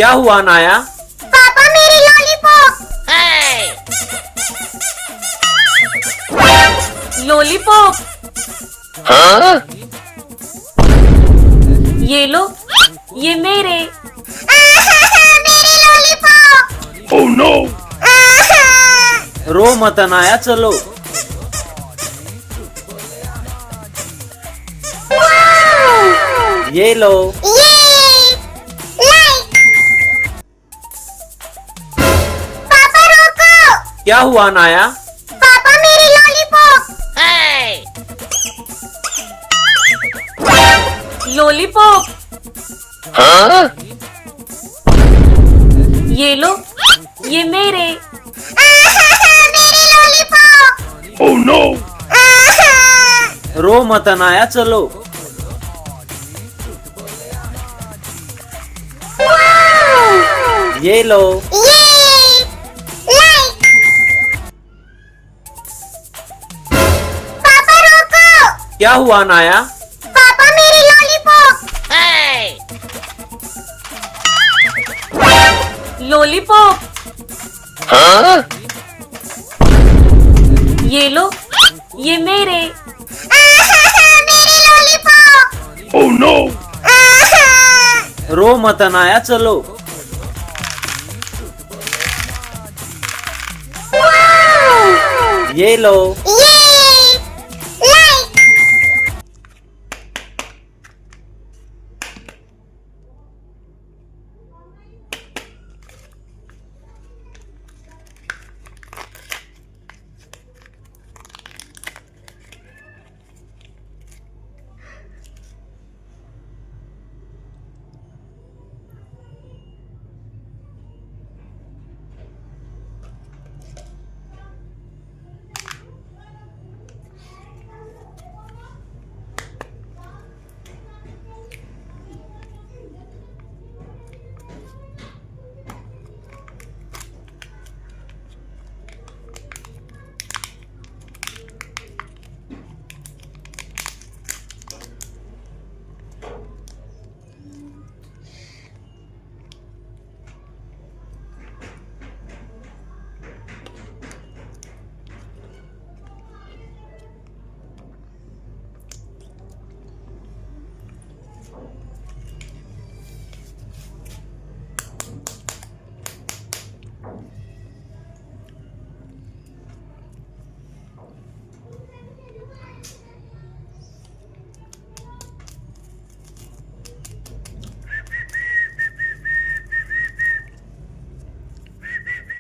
क्या हुआ नाया? पापा मेरी लॉलीपॉप। लॉलीपॉप। हाँ? ये लो, ये मेरे। मेरी लॉलीपॉप। Oh no! रो मत नाया, चलो। ये लो। पापा रोको। क्या हुआ नाया? पापा मेरी लॉलीपॉप। लॉलीपॉप। हाँ? ये लो, ये मेरे। मेरी लॉलीपॉप। Oh no! रो मत नाया, चलो। ये लो। पापा रोको। क्या हुआ नाया? पापा मेरी लॉलीपॉप। लॉलीपॉप। हाँ? ये लो, ये मेरे। मेरी लॉलीपॉप। Oh no! रो मत नाया, चलो। ये लो।